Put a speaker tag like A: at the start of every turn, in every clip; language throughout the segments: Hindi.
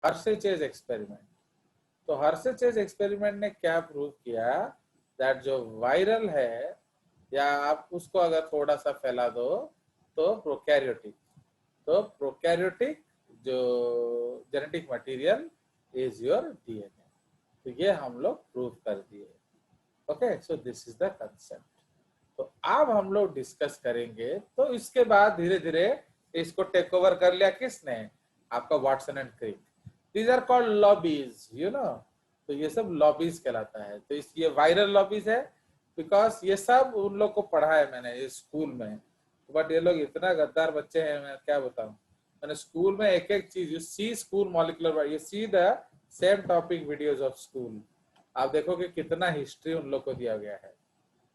A: Hershey-chase experiment. तो हर्षे-चेज एक्सपेरिमेंट ने क्या प्रूव किया, दैट जो वायरल है या आप उसको अगर थोड़ा सा फैला दो तो प्रोकैरियोटिक, तो प्रोकैरियोटिक जो genetic material is your DNA. तो ये हम लोग प्रूव कर दिए। Okay, so this is the concept. तो अब हम लोग डिस्कस करेंगे। तो इसके बाद धीरे धीरे इसको टेक ओवर कर लिया किसने, आपका Watson and Crick. These are called lobbies, you know. तो ये सब लॉबीज कहलाता है। तो ये वायरल लॉबीज है बिकॉज ये सब उन लोग को पढ़ा है मैंने ये स्कूल में। बट ये लोग इतना गद्दार बच्चे हैं, मैं क्या बताऊं। मैंने स्कूल में एक एक चीज, you see school molecular, you see the same topic videos of school. आप देखो कि कितना हिस्ट्री उन लोग को दिया गया है।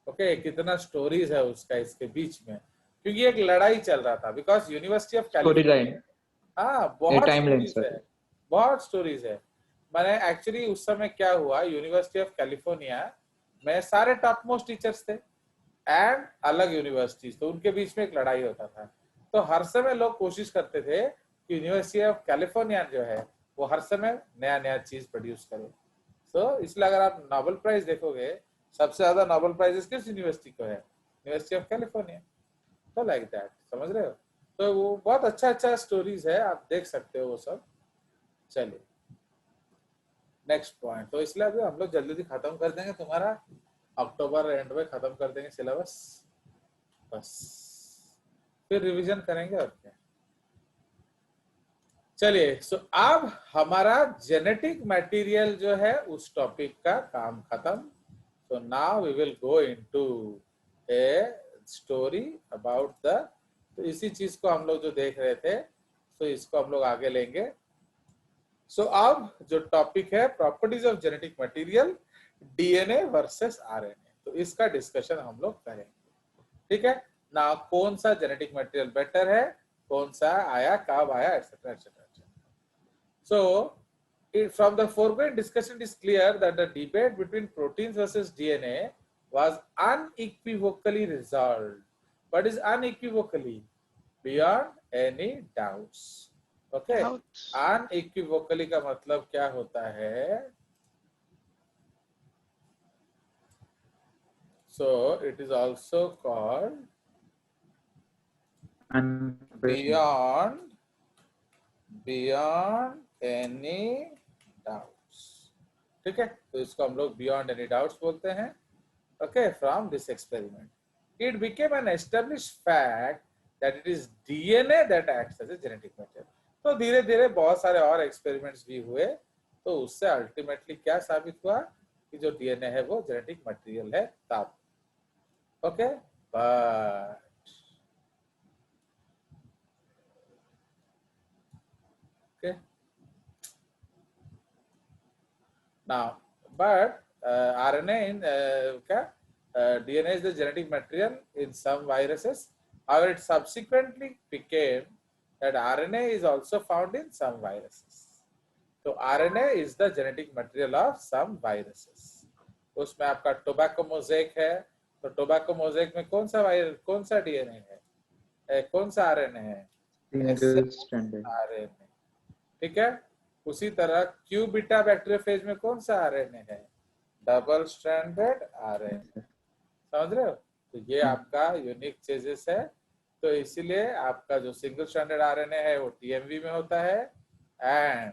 A: ओके, कितना स्टोरीज है उसका इसके बीच में, क्योंकि एक लड़ाई चल रहा था because university of
B: story line,
A: California, हाँ बहुत
B: टाइम लाइन
A: स्टोरीज है, बहुत स्टोरीज है। मैंने एक्चुअली उस समय क्या हुआ, यूनिवर्सिटी ऑफ कैलिफोर्निया में सारे टॉप मोस्ट टीचर्स थे एंड अलग यूनिवर्सिटीज, तो उनके बीच में एक लड़ाई होता था। तो हर समय लोग कोशिश करते थे कि यूनिवर्सिटी ऑफ कैलिफोर्निया जो है वो हर समय नया नया चीज प्रोड्यूस करे। तो इसलिए अगर आप नोबेल प्राइज देखोगे, सबसे ज्यादा नोबेल प्राइजेस किस यूनिवर्सिटी को है, यूनिवर्सिटी ऑफ कैलिफोर्निया। तो लाइक दैट, समझ रहे हो। तो वो बहुत अच्छा अच्छा स्टोरीज है, आप देख सकते हो वो सब। चलिए नेक्स्ट पॉइंट। तो इसलिए अभी हम लोग जल्दी जल्दी खत्म कर देंगे, तुम्हारा अक्टूबर एंड में खत्म कर देंगे सिलेबस, बस फिर रिवीजन करेंगे और क्या। चलिए, सो अब हमारा जेनेटिक मटेरियल जो है उस टॉपिक का काम खत्म। So now we will go into a story about the, तो इसी चीज को हम लोग जो देख रहे थे, तो इसको हम लोग आगे लेंगे। सो अब जो टॉपिक है properties of genetic material, DNA versus RNA, तो इसका डिस्कशन हम लोग करेंगे। ठीक है ना, कौन सा जेनेटिक मटेरियल बेटर है, कौन सा आया, कब आया, etcetera etcetera. So from the foregoing discussion, it is clear that the debate between proteins versus DNA was unequivocally resolved. What is unequivocally? Beyond any doubts. Okay. Unequivocally का मतलब क्या होता है? So it is also called beyond any doubts। ठीक है, तो इसको हम लोग beyond any doubts बोलते हैं। Okay, from this experiment, it became an established fact that it is DNA that acts as a genetic material। तो धीरे धीरे बहुत सारे और एक्सपेरिमेंट्स भी हुए, तो उससे अल्टीमेटली क्या साबित हुआ कि जो डीएनए है वो जेनेटिक मटेरियल है तब। Okay, but okay, now but RNA in DNA is the genetic material in some viruses. However, it subsequently became that RNA is also found in some viruses. तो RNA is the genetic material of some viruses. उसमें आपका टोबैको मोज़ेक है, तो टोबैको मोज़ेक में कौन सा वायरस, कौन सा डीएनए है, कौन सा आरएनए है, आरएनए। ठीक है, उसी तरह क्यू बीटा बैक्टीरियोफेज में कौन सा आरएनए है, डबल स्ट्रैंडेड आरएनए। समझ रहे हो। तो ये आपका यूनिक चेजेस है। तो इसीलिए आपका जो सिंगल स्ट्रैंडेड आरएनए है वो टीएमवी में होता है, एंड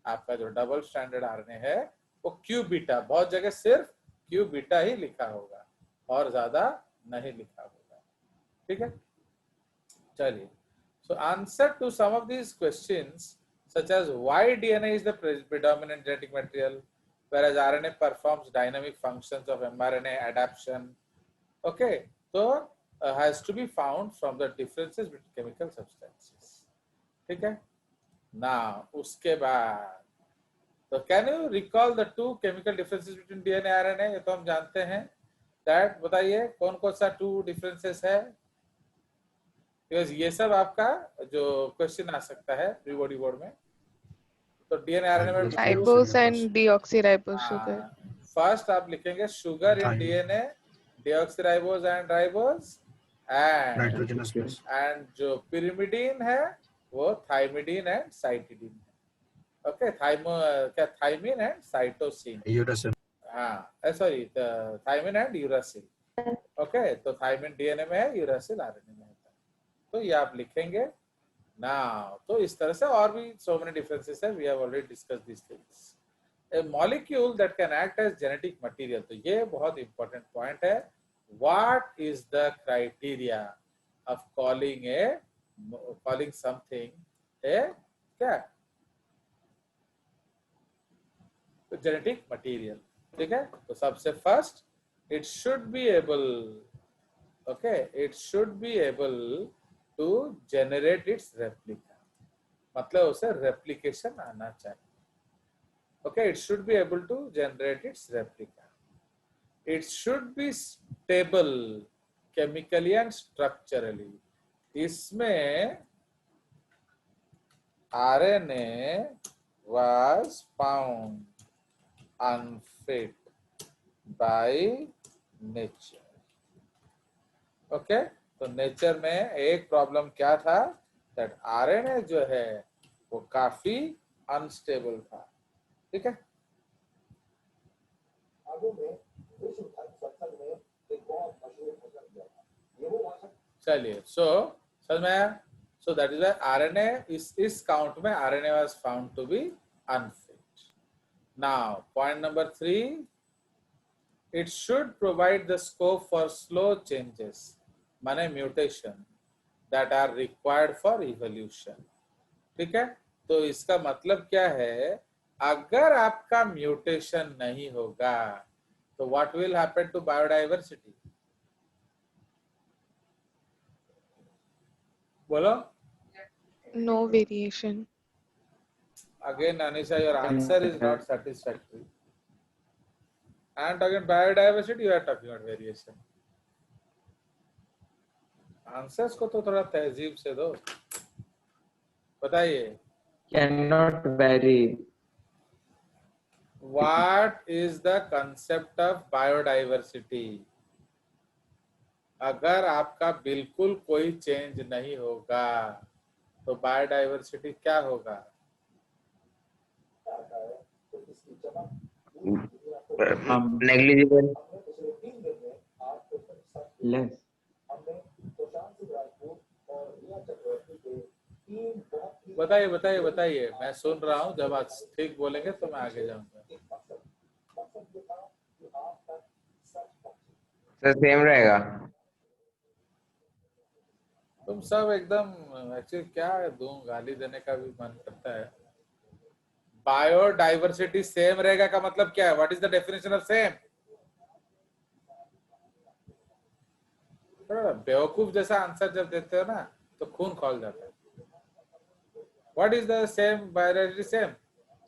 A: आपका जो डबल स्ट्रैंडेड आरएनए है वो क्यू बीटा, बहुत जगह सिर्फ क्यू बीटा ही लिखा होगा और ज्यादा नहीं लिखा होगा। ठीक है, चलिए। So answer to some of these questions such as why DNA is the predominant genetic material whereas RNA performs dynamic functions of mRNA adaptation, okay, so has to be found from the differences between chemical substances। ठीक है ना, उसके बाद तो can you recall the two chemical differences between DNA RNA, ये तो हम जानते हैं। दैट बताइए कौन कौन सा टू डिफरेंसेस है, बिकॉज ये सब आपका जो क्वेश्चन आ सकता है प्री बॉडी बोर्ड में। तो डीएनए आरएनए में
C: ribose and deoxyribose sugar.
A: First आप लिखेंगे sugar in DNA, deoxyribose and ribose, and जो पिरिमिडीन है वो थाइमिडीन एंड साइटिडीन है। ओके, क्या थाइमिन एंड साइटोसिन,
B: यूरासिल।
A: हाँ sorry, thymine and uracil. Okay, तो थाइमिन डीएनए में है, यूरासिल आरएनए में होता है। तो ये आप लिखेंगे ना। तो इस तरह से और भी so many differences है, we have already discussed these things. A molecule that can act as genetic material, तो ये बहुत important point है. What is the criteria of calling something a क्या genetic material? ठीक है, तो सबसे first it should be able, okay, it should be able to generate its replica, मतलब उसे replication आना चाहिए. Okay, it should be able to generate its replica. It should be stable chemically and structurally. इसमें RNA was found unfit by nature. Okay, तो नेचर में एक प्रॉब्लम क्या था, दैट आरएनए जो है वो काफी अनस्टेबल था. ठीक है, चलिए. सो दैट इज आरएनए, इस काउंट में RNA was found to be unfit. Now point number 3, it should provide the scope for slow changes, माने mutation, that are required for evolution. ठीक है, तो इसका मतलब क्या है, अगर आपका म्यूटेशन नहीं होगा तो what will happen to biodiversity? बोलो.
C: No variation.
A: Again, Anisha, your answer is not satisfactory. And again, biodiversity, you are talking about variation. Answers को तो थोड़ा तहजीब से दो. बताइए,
D: cannot vary.
A: What is the concept of biodiversity? अगर आपका बिल्कुल कोई चेंज नहीं होगा तो बायोडाइवर्सिटी क्या होगा?
D: Negligible. Less.
A: बताइए बताइए बताइए, मैं सुन रहा हूँ. जब आप ठीक बोलेंगे तो मैं आगे जाऊंगा.
D: सर सेम रहेगा.
A: तुम सब एकदम, एक्चुअली क्या दूं, गाली देने का भी मन करता है. बायोडाइवर्सिटी सेम रहेगा का मतलब क्या है? What is the definition of same? बेवकूफ जैसा आंसर जब देते हो ना तो खून खौल जाता है. What is the same biodiversity? Same,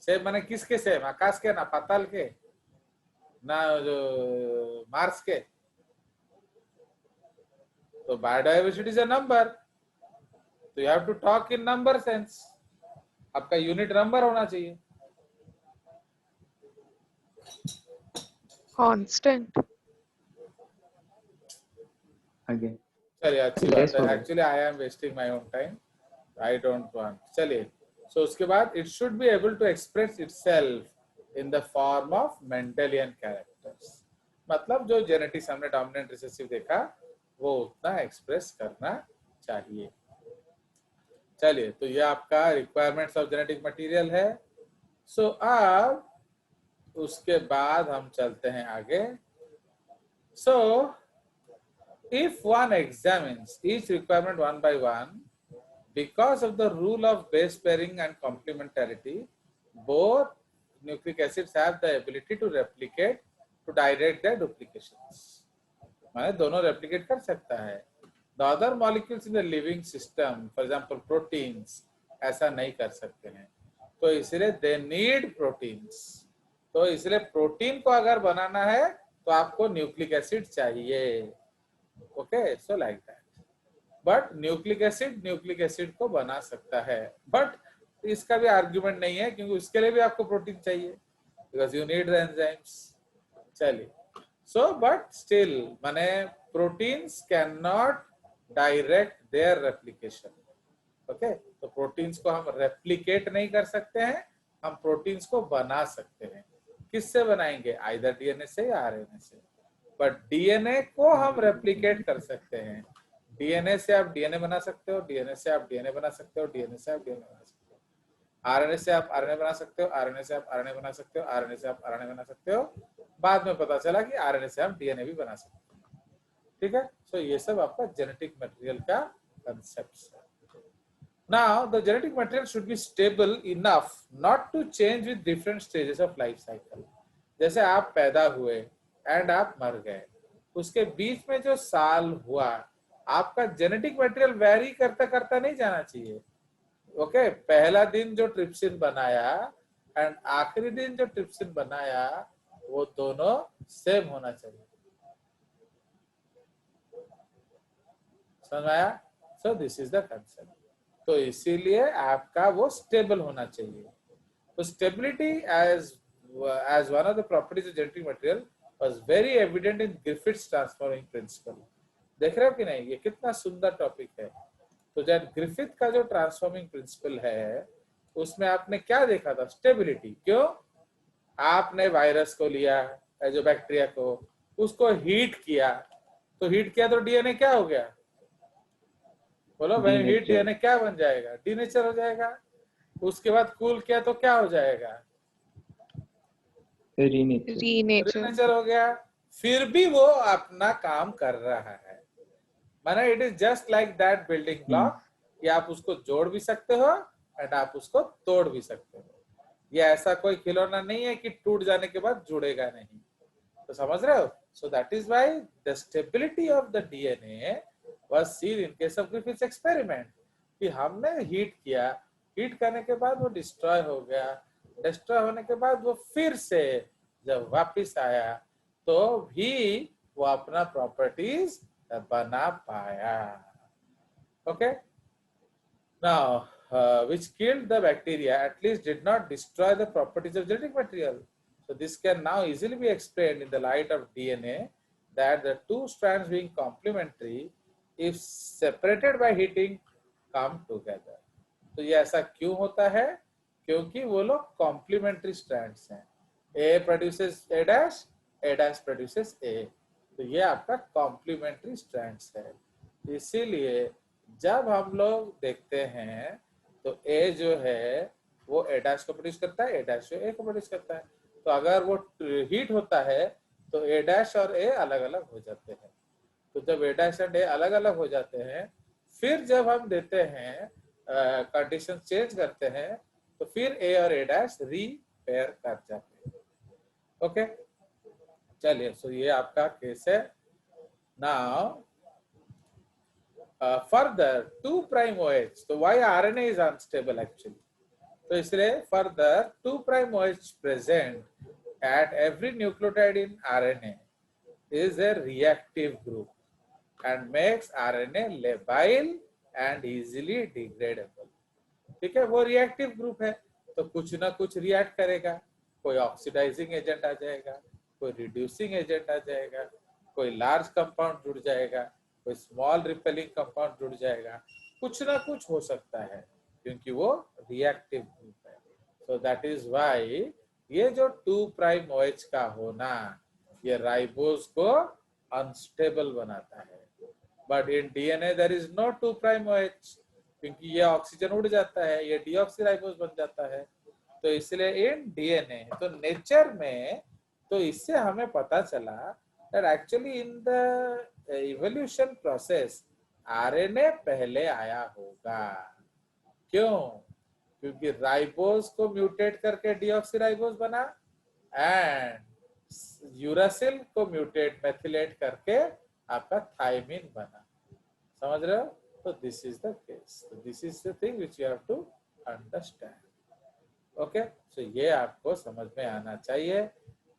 A: same माने किसके सेम? आकाश के ना पाताल के ना जो मार्स के. तो बायोडाइवर्सिटी इज अ नंबर, तो you have to talk in number sense. आपका यूनिट नंबर होना चाहिए.
C: Constant.
D: Again.
A: चलिए, अच्छी बात
D: Yes,
A: है.
D: sir.
A: Actually I am wasting my own time, I don't want. चलिए, सो उसके बाद it should be able to express itself in the form of Mendelian characters. मतलब जो जेनेटिक्स हमने डोमिनेंट रिसेसिव देखा वो उतना एक्सप्रेस करना चाहिए. चलिए, तो ये आपका रिक्वायरमेंट्स ऑफ जेनेटिक मटेरियल है. सो अब उसके बाद हम चलते हैं आगे. सो if one examines each requirement one by one, because of the rule of base pairing and complementarity, both nucleic acids have the ability to replicate to direct their duplications. माने दोनों replicate कर सकता है. The other molecules in the living system, for example proteins, ऐसा नहीं कर सकते हैं. तो इसलिए they need proteins. तो इसलिए प्रोटीन को अगर बनाना है तो आपको न्यूक्लिक एसिड चाहिए. Okay, so like that. But nucleic acid को बना सकता है, बट इसका भी आर्ग्यूमेंट नहीं है क्योंकि उसके लिए भी आपको प्रोटीन चाहिए, because you need the enzymes. चलिए, सो बट स्टिल माने proteins can not direct their replication. Okay, तो प्रोटीन्स को हम रेप्लिकेट नहीं कर सकते हैं, हम प्रोटीन्स को बना सकते हैं। किससे बनाएंगे? आइदर डीएनए से या आरएनए से। बट डीएनए को हम रेप्लिकेट कर सकते हैं। डीएनए से आप डीएनए बना सकते हो, डीएनए से आप डीएनए बना सकते हो, डीएनए से आप डीएनए बना सकते हो, आरएनए से आप आरएनए बना सकते हो, आरएनए से आप आरएनए बना सकते हो, आरएनए से आप आरएनए बना सकते हो। बाद में पता चला कि आरएनए से हम डीएनए भी बना सकते हैं। ठीक है, सो ये सब आपका जेनेटिक मटेरियल का कंसेप्ट है। Now, the genetic material should be stable enough not to change with different stages of life cycle. जैसे आप पैदा हुए एंड आप मर गए, उसके बीच में जो साल हुआ, आपका जेनेटिक मटेरियल वेरी करता करता नहीं जाना चाहिए। ओके, पहला दिन जो ट्रिप्सिन बनाया एंड आखिरी दिन जो ट्रिप्सिन बनाया, वो दोनों सेम होना चाहिए। समझ आया? So this is the concept. तो इसीलिए आपका वो स्टेबल होना चाहिए। तो stability as one of the properties of genetic material was very evident in Griffith's transforming principle. देख रहे हो कि नहीं? ये कितना सुंदर टॉपिक है। तो जब ग्रिफिथ का जो ट्रांसफॉर्मिंग प्रिंसिपल है, उसमें आपने क्या देखा था? स्टेबिलिटी। क्यों? आपने वायरस को लिया, जो बैक्टीरिया को, उसको हीट किया, तो हीट किया तो डीएनए क्या हो गया? बोलो भाई, हीट डीएनए क्या बन जाएगा? डीनेचर हो जाएगा। उसके बाद कूल किया तो क्या हो जाएगा? रीनेचर हो गया। फिर भी वो अपना काम कर रहा है। माना it is just like that building block, कि आप उसको जोड़ भी सकते हो एंड आप उसको तोड़ भी सकते हो। ये ऐसा कोई खिलौना नहीं है कि टूट जाने के बाद जुड़ेगा नहीं। तो समझ रहे हो? सो that is why the stability of the DNA was seen in case of Griffith's experiment, कि हमने हीट किया, हीट करने के बाद वो डिस्ट्रॉय हो गया, डिस्ट्रॉय होने के बाद वो फिर से जब वापस आया तो भी वो अपना प्रॉपर्टीज बना पाया। Okay, now which killed the bacteria at least did not destroy the properties of genetic material. So this can now easily be explained in the light of DNA, that the two strands being complementary, if separated by heating, come together. तो ये ऐसा क्यों होता है? क्योंकि वो लोग कॉम्प्लीमेंट्री स्ट्रैंड्स हैं। A produces A dash, A dash produces A. तो ये आपका कॉम्प्लीमेंट्री स्ट्रैंड्स है। इसीलिए जब हम लोग देखते हैं तो A जो है वो A dash को प्रोड्यूस करता है, A dash जो A को प्रोड्यूस करता है। तो अगर वो हीट होता है तो A dash और A अलग अलग हो जाते हैं। तो जब A dash एंड A अलग अलग हो जाते हैं, फिर जब हम देते हैं कंडीशन चेंज करते हैं, तो फिर A और A dash रीपेयर कर जाते हैं। ओके, चलिए, सो ये आपका केस है। नाउ फर्दर 2' OH, तो why RNA is unstable actually? तो इसलिए further 2' OH present at every nucleotide in RNA is a reactive group and makes RNA labile and easily degradable. ठीक है, वो रिएक्टिव ग्रुप है तो कुछ ना कुछ रिएक्ट करेगा। कोई ऑक्सीडाइजिंग एजेंट आ जाएगा, कोई रिड्यूसिंग एजेंट आ जाएगा, कोई लार्ज कंपाउंड जुड़ जाएगा, कोई स्मॉल रिपेलिंग कंपाउंड जुड़ जाएगा, कुछ ना कुछ हो सकता है क्योंकि वो रिएक्टिव ग्रुप है। सो दैट इज व्हाई ये जो 2' OH का होना, ये राइबोज को अनस्टेबल बनाता है। But in DNA there is no 2' OH, क्योंकि ये ऑक्सीजन उड़ जाता है, ये डीऑक्सीराइबोज बन जाता है। तो इसलिए इन डीएनए, तो नेचर में, तो इससे हमें पता चला that actually in the evolution process RNA पहले आया होगा। क्यों? क्योंकि राइबोज को म्यूटेट करके डीऑक्सीराइबोज बना एंड यूरासिल को म्यूटेट मेथिलेट करके आपका थायमिन बना। समझ रहे हो? तो this is the case. This is the thing which you have to understand. Okay, so ये आपको समझ में आना चाहिए।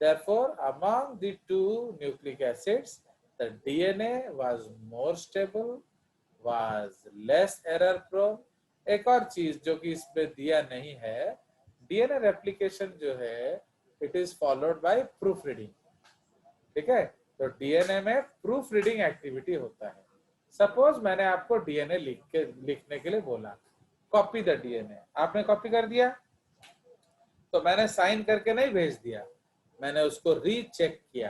A: Therefore, among the two nucleic acids, the DNA was more stable, was less error prone. एक और चीज जो कि इसमें दिया नहीं है, डीएनए रेप्लिकेशन जो है, it is followed by proof reading. ठीक है, तो डीएनए में प्रूफ रीडिंग एक्टिविटी होता है। सपोज मैंने आपको डीएनए लिखने के लिए बोला, कॉपी द डीएनए, आपने कॉपी कर दिया। तो मैंने साइन करके नहीं भेज दिया, मैंने उसको रीचेक किया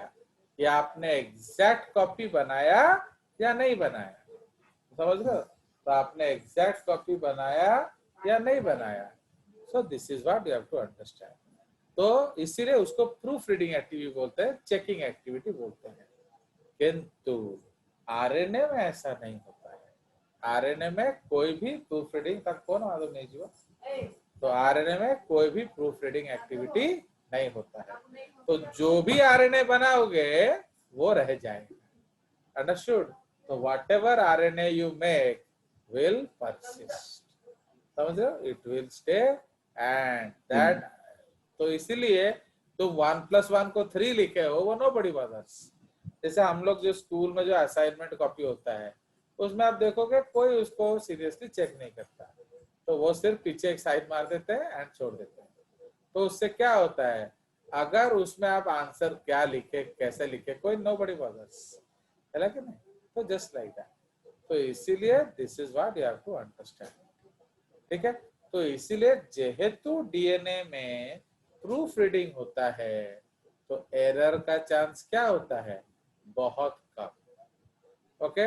A: कि आपने एग्जैक्ट कॉपी बनाया या नहीं बनाया। समझ रहे हो? तो आपने एग्जैक्ट कॉपी बनाया या नहीं बनाया। So this is what you have to understand. तो इसीलिए उसको प्रूफ रीडिंग एक्टिविटी बोलते हैं, चेकिंग एक्टिविटी बोलते हैं। किंतु आरएनए में ऐसा नहीं होता है। आरएनए में कोई भी प्रूफ रीडिंग तक कौन मालूम नहीं जीवा, तो आरएनए में कोई भी प्रूफ रीडिंग एक्टिविटी नहीं होता है। तो जो भी आरएनए बनाओगे वो रह जाएगा। अंडरस्टूड? तो whatever RNA you make will persist. समझ रहे हो? It will stay and that. तो इसीलिए तुम 1+1 को 3 लिखे हो, वो नोबडी बॉदर्स। जैसे हम लोग जो स्कूल में जो असाइनमेंट कॉपी होता है उसमें आप देखोगे कोई उसको सीरियसली चेक नहीं करता, तो वो सिर्फ पीछे एक साइड मार देते हैं एंड छोड़ देते हैं। तो उससे क्या होता है, अगर उसमें आप आंसर क्या लिखे कैसे लिखे कोई नोबडी बॉदर्स, है कि नहीं? तो जस्ट लाइक दैट। तो इसीलिए this is what you have to understand. ठीक है? तो इसीलिए जेहेतु डीएनए में प्रूफ रीडिंग होता है तो एरर का चांस क्या होता है, बहुत कम। ओके,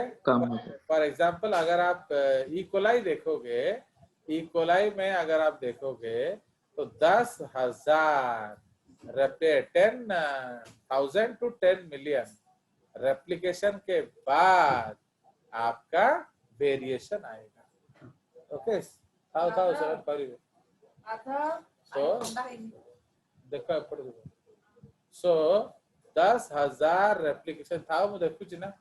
A: फॉर एग्जाम्पल अगर आप इकोलाई देखोगे, इकोलाई में अगर आप देखोगे तो 10,000 10,000 to 10 million रेप्लिकेशन के बाद आपका वेरिएशन आएगा। ओके, देखो सो 10,000 रेप्लिकेशन था मुझे कुछ ना।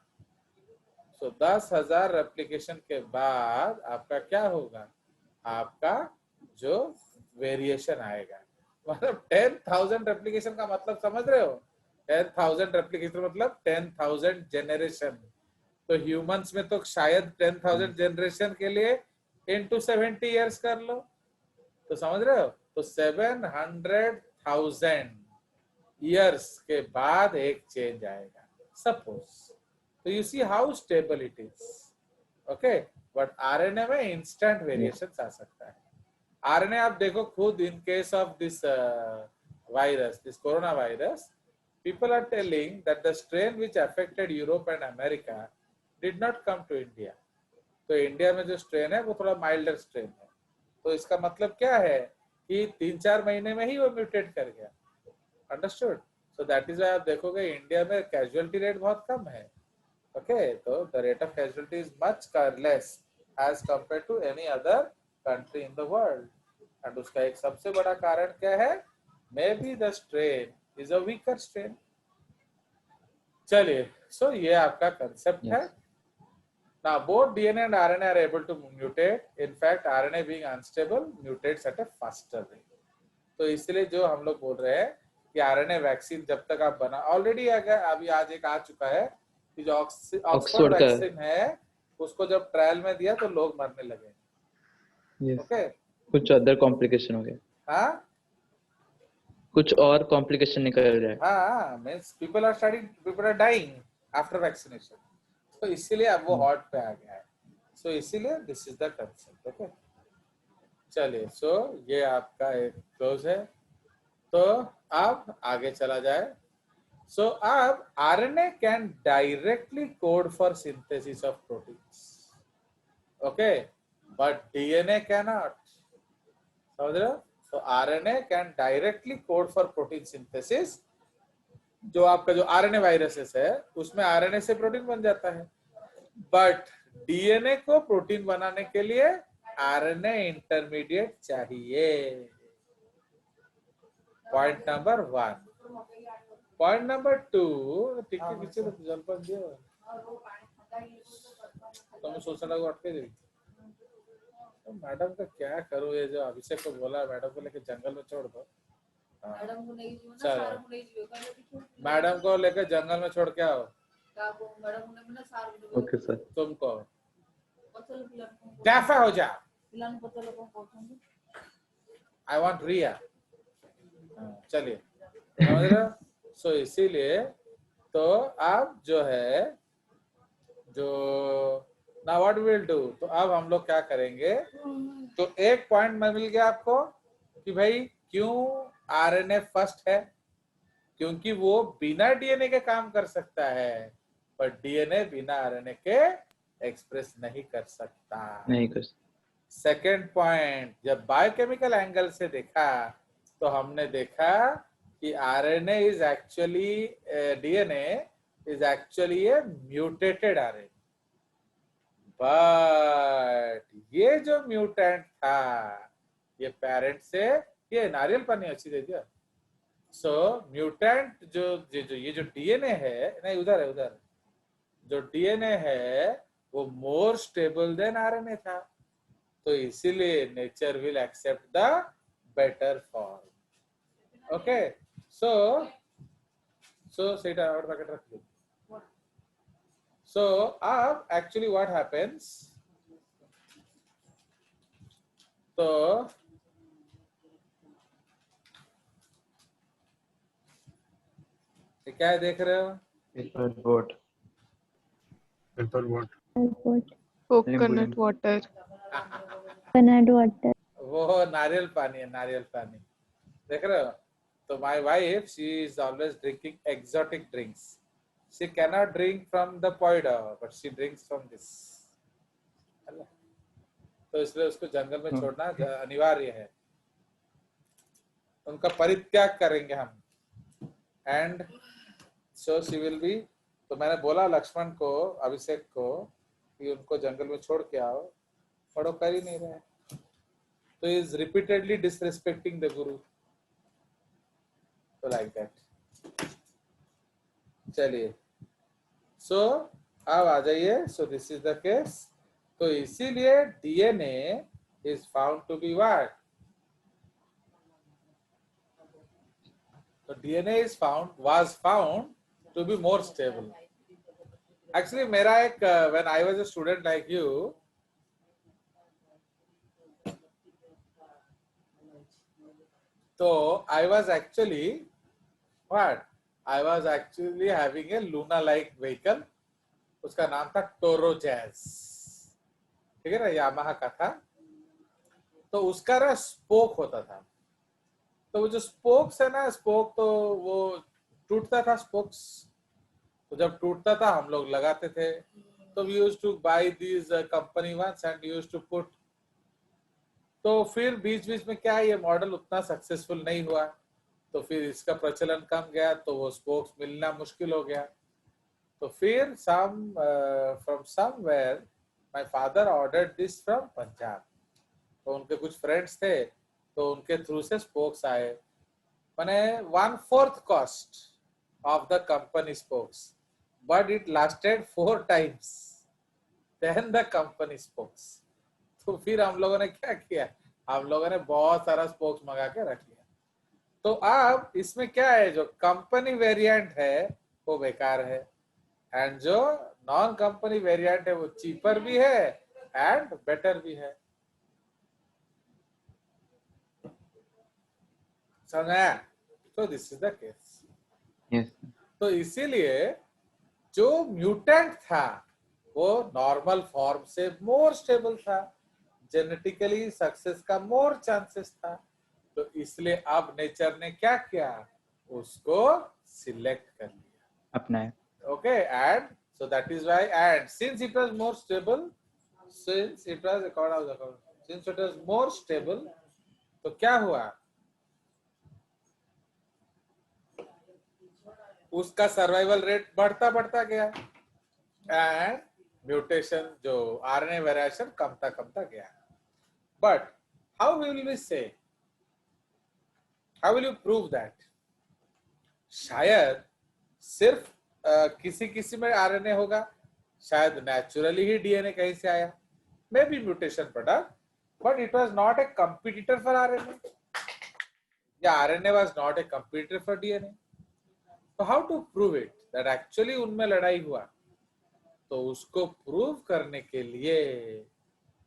A: सो 10,000 रेप्लिकेशन के बाद आपका क्या होगा, आपका जो वेरिएशन आएगा। मतलब 10,000 रेप्लिकेशन का मतलब समझ रहे हो? 10,000 रेप्लिकेशन मतलब 10,000 जनरेशन। तो ह्यूमंस में तो शायद 10,000 जनरेशन के लिए into 70 years कर लो, तो समझ रहे हो? तो 700,000 years के बाद एक चेंज आएगा सपोज। तो you see how stable it is. Okay, but RNA में इंस्टेंट वेरिएशन आ सकता है। आरएनए आप देखो खुद, इन case of this virus, this corona virus, people are telling that the strain which affected Europe and America did not come to India. तो इंडिया में जो स्ट्रेन है वो थोड़ा माइल्डर स्ट्रेन है। तो इसका मतलब क्या है कि 3-4 महीने में ही वो म्यूटेट कर गया। Understood? So that is why आप देखोगे इंडिया में कैजुअलिटी रेट बहुत कम है। ओके, तो the rate of casualty is much less as compare to any other country in the world. And उसका एक सबसे बड़ा कारण क्या है, may be the strain is a weaker strain. चलिए, so ये आपका concept है। Now both DNA and RNA are able to mutate. In fact, RNA being unstable mutates at a faster rate. तो इसलिए जो हम लोग बोल रहे हैं कि RNA वैक्सीन जब तक आप बना, ऑलरेडी अभी आज एक आ चुका है कि जो ऑक्सफोर्ड वैक्सीन है उसको जब ट्रायल में दिया तो लोग मरने लगे। ओके,
B: कुछ अदर कॉम्प्लिकेशन हो गया।
A: हाँ,
B: कुछ और कॉम्प्लिकेशन निकल जाए।
A: हाँ, means people are dying after vaccination. तो इसीलिए अब वो हॉट पे आ गया है। सो इसीलिए this is the concept. Okay, चलिए, सो ये आपका एक क्लोज है। तो अब आगे चला जाए। सो अब RNA can directly code for synthesis of proteins, okay, but DNA can not. समझ रहे हो? तो RNA can directly code for protein synthesis. जो आपका जो आरएनए वायरसेस है उसमें आरएनए से प्रोटीन बन जाता है, बट डीएनए को प्रोटीन बनाने के लिए आरएनए इंटरमीडिएट चाहिए। Point number 1। पॉइंट नंबर 2, टिक्की पीछे तो जलपन दियो तुम सोचना को अटके दे। तो मैडम का क्या करूं, ये जो अभिषेक को बोला मैडम को लेकर जंगल में छोड़ दो। चलो, मैडम को लेकर जंगल में छोड़ के आओ।
B: Okay sir.
A: तुमको कैफे हो जा। आई वांट रिया। चलिए, समझ रहे हो? सो इसीलिए तो आप जो है जो ना व्हाट विल डू, तो अब हम लोग क्या करेंगे, तो एक पॉइंट मिल गया आपको कि भाई क्यों आरएनए फर्स्ट है क्योंकि वो बिना डीएनए के काम कर सकता है, पर डीएनए बिना आरएनए के एक्सप्रेस नहीं कर सकता।
B: नहीं कर सकते।
A: सेकेंड पॉइंट, जब बायोकेमिकल एंगल से देखा तो हमने देखा कि RNA is actually, DNA is actually A mutated RNA, but ये जो म्यूटेंट था ये पेरेंट से, ये नारियल पानी अच्छी दे दिया। सो म्यूटेंट जो ये जो डीएनए है, नहीं उधर है, उधर जो डीएनए है वो मोर स्टेबल देन आरएनए था, तो इसीलिए nature will accept the better form. Okay, so सेटा और पैकेट रख लो। सो अब एक्चुअली व्हाट हैपेंस, तो ये क्या देख रहे हो?
D: Paper boat,
E: paper boat,
C: Coconut water.
F: coconut water.
A: वो नारियल पानी है, नारियल पानी देख रहे हो? तो my wife, she is always drinking exotic drinks, she cannot drink from the powder but she drinks from this. तो इसलिए उसको जंगल में छोड़ना अनिवार्य है, उनका परित्याग करेंगे हम। And so she will be, तो मैंने बोला लक्ष्मण को, अभिषेक को कि उनको जंगल में छोड़ के आओ, पर वो कर ही नहीं रहे, तो इज रिपीटेडली डिसरिस्पेक्टिंग द गुरु, तो लाइक दैट। चलिए, सो अब आ जाइए। So this is the case, तो इसीलिए DNA is found to be what, तो DNA is found, was found to be more stable. Actually मेरा एक, when I was a student like you, तो I was actually what? I was actually having a Luna-like vehicle. उसका नाम था टोरो जैज, ठीक है ना, यामाहा का था। तो उसका ना स्पोक होता था, तो वो जो स्पोक्स है ना, स्पोक तो वो टूटता था स्पोक्स, तो जब टूटता था हम लोग लगाते थे। तो we used to buy these company ones and used to put। तो फिर बीच बीच में क्या, ये मॉडल उतना सक्सेसफुल नहीं हुआ, तो फिर इसका प्रचलन कम गया, तो वो स्पोक्स मिलना मुश्किल हो गया। तो फिर from somewhere my father ordered this from Punjab, तो उनके कुछ फ्रेंड्स थे, तो उनके थ्रू से स्पोक्स आए, माने 1/4 cost of the company spokes, but it lasted 4 times than the company spokes. तो फिर हम लोगों ने क्या किया, हम लोगों ने बहुत सारा स्पोक्स मंगा के रख लिया। तो अब इसमें क्या है, जो कंपनी वेरिएंट है वो बेकार है, एंड जो नॉन कंपनी वेरिएंट है वो चीपर भी है एंड बेटर भी है। समझा? तो this is the case.
D: yes,
A: तो इसीलिए जो म्यूटेंट था वो नॉर्मल फॉर्म से मोर स्टेबल था, जेनेटिकली सक्सेस का मोर चांसेस था, तो इसलिए अब नेचर ने क्या किया, उसको सिलेक्ट कर लिया,
D: अपनाया।
A: Okay. And so that is why, and since it was more stable, since it was more stable, तो क्या हुआ, उसका सर्वाइवल रेट बढ़ता बढ़ता गया, एंड म्यूटेशन जो आरएनए वेरिएशन कमता गया। बट हाउ विल वी से, how will you prove that? शायद सिर्फ किसी किसी में आरएनए होगा, शायद नेचुरली ही डीएनए कहीं से आया, maybe mutation product, but it was not a competitor for RNA, या RNA was not a competitor for DNA. तो how to prove it that actually उनमें लड़ाई हुआ? तो उसको प्रूव करने के लिए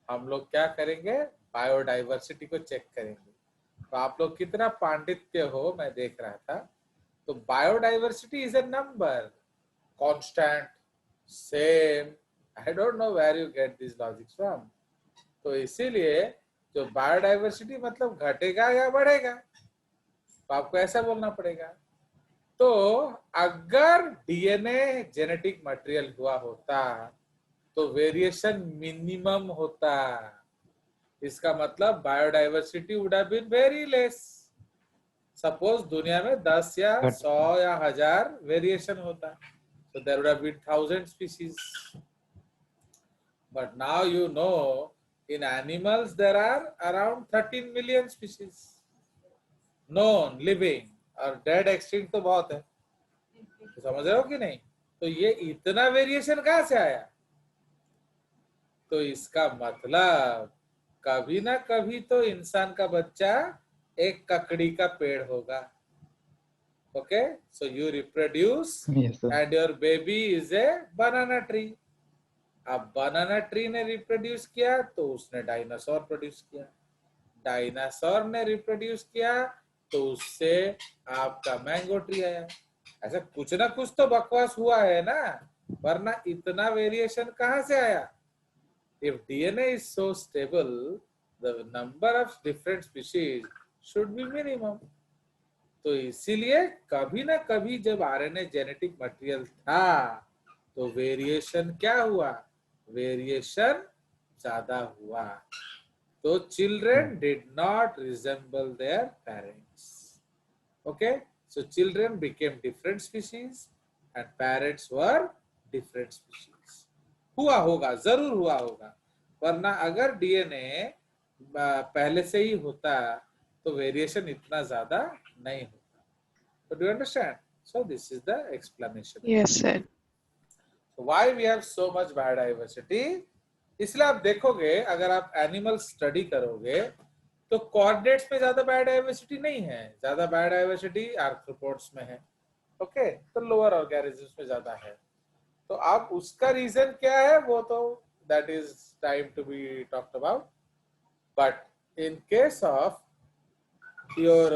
A: हम लोग क्या करेंगे, बायोडाइवर्सिटी को चेक करेंगे। तो आप लोग कितना पांडित्य हो मैं देख रहा था। तो biodiversity is a number, constant, same, I don't know where you get this logic from. तो इसीलिए जो बायोडाइवर्सिटी मतलब घटेगा या बढ़ेगा, तो आपको ऐसा बोलना पड़ेगा। तो अगर डीएनए जेनेटिक मटेरियल हुआ होता तो वेरिएशन मिनिमम होता। इसका मतलब biodiversity would have been very less. Suppose दुनिया में 10 या 100 या 1000 वेरिएशन होता, so there would have been 1000 species. But now you know in animals there are around 13 million species known living, और डेड एक्सटिंक्ट तो बहुत है। तो समझ रहे हो कि नहीं? तो ये इतना वेरिएशन कहाँ से आया? तो इसका मतलब कभी ना कभी तो इंसान का बच्चा एक ककड़ी का पेड़ होगा। Okay, so you reproduce
D: Yes, sir.
A: And your baby is a banana tree. अब बनाना ट्री ने रिप्रोड्यूस किया तो उसने डायनासोर प्रोड्यूस किया, डायनासोर ने रिप्रोड्यूस किया तो उससे आपका मैंगो ट्री आया। ऐसा कुछ ना कुछ तो बकवास हुआ है ना, वरना इतना वेरिएशन कहाँ से आया? If DNA is so stable, the number of different species should be minimum. तो इसीलिए कभी ना कभी जब आरएनए जेनेटिक मटेरियल था तो वेरिएशन क्या हुआ? वेरिएशन ज्यादा हुआ। तो children did not resemble their parents. Okay, so children became different species and parents were different species. हुआ होगा, जरूर हुआ होगा, वरना अगर डीएनए पहले से ही होता तो वेरिएशन इतना ज्यादा नहीं होता। तो do you understand? So this is the explanation.
C: Yes, sir.
A: Why we have so much biodiversity. इसलिए आप देखोगे, अगर आप एनिमल स्टडी करोगे तो कॉर्डेट्स में ज्यादा बायोडाइवर्सिटी नहीं है, ज्यादा बायोडाइवर्सिटी आर्थ्रोपोड्स में है। ओके, तो लोअर ऑर्गेनिजम्स में ज्यादा है। तो अब उसका रीजन क्या है वो तो that is time to be talked about. But in case of your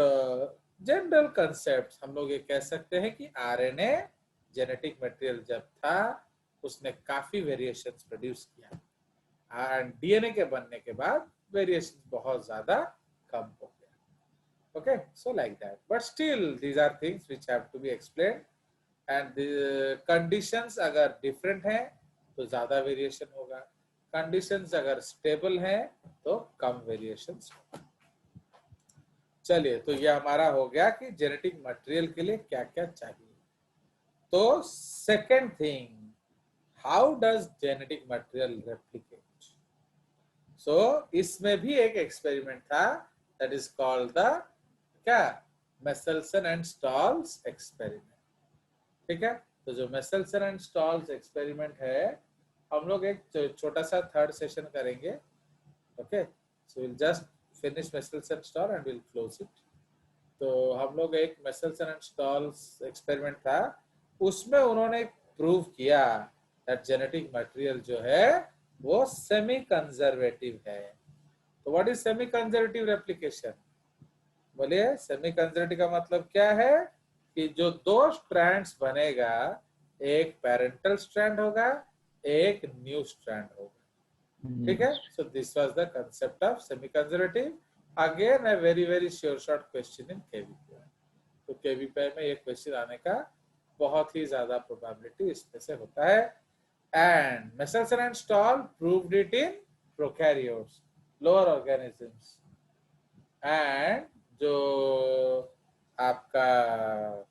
A: general concept, हम लोग ये कह सकते हैं कि आरएनए जेनेटिक मटेरियल जब था उसने काफी वेरिएशंस प्रोड्यूस किया एंड डीएनए के बनने के बाद वेरिएशन बहुत ज्यादा कम हो गया। Okay, so like that, but still these are things which have to be explained. And conditions अगर डिफरेंट हैं तो ज्यादा वेरिएशन होगा, कंडीशंस अगर स्टेबल हैं तो कम वेरिएशंस होगा। चलिए, तो ये हमारा हो गया कि जेनेटिक मटेरियल के लिए क्या क्या चाहिए। तो second thing, how does genetic material replicate? So इसमें भी एक एक्सपेरिमेंट था, दैट इज कॉल्ड द क्या, मेसेल्सन एंड स्टॉल्स एक्सपेरिमेंट। ठीक है, तो जो मेसेल्सन एंड स्टॉल्स एक्सपेरिमेंट है, हम लोग एक छोटा सा थर्ड सेशन करेंगे। Okay, so will just finish Meselson stall and will close it. तो हम लोग एक मेसेल्सन एंड स्टॉल्स एक्सपेरिमेंट था, उसमें उन्होंने प्रूव किया दैट जेनेटिक मटेरियल जो है वो सेमी कंजर्वेटिव है। तो what is semi conservative replication? बोलिए, सेमी कंजर्वेटिव का मतलब क्या है? कि जो दो स्ट्रैंड्स बनेगा, एक पेरेंटल स्ट्रैंड होगा, एक न्यू स्ट्रैंड होगा। ठीक है, so this was the concept of semi conservative. Again a very sure short question in KVPY. तो केवीपीआई में ये क्वेश्चन आने का बहुत ही ज्यादा प्रोबेबिलिटी इसमें से होता है। And Meselson and Stahl proved it in prokaryotes, lower organisms, and जो आपका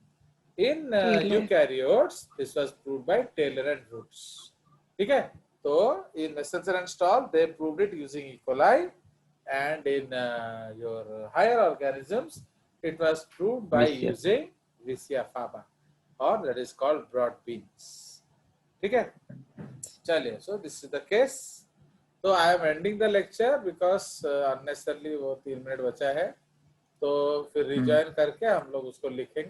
A: in eukaryotes this was proved by Taylor and Roots. ठीक है, तो in Messelson and Stahl they proved it using E. coli, and in your higher organisms it was proved by
D: Vicia.
A: using Vicia faba, or that is called broad beans. ठीक है, चलिए, so this is the case. So I am ending the lecture because unnecessarily वो 3 मिनट बचा है, तो फिर रिजॉइन करके हम लोग उसको लिखेंगे।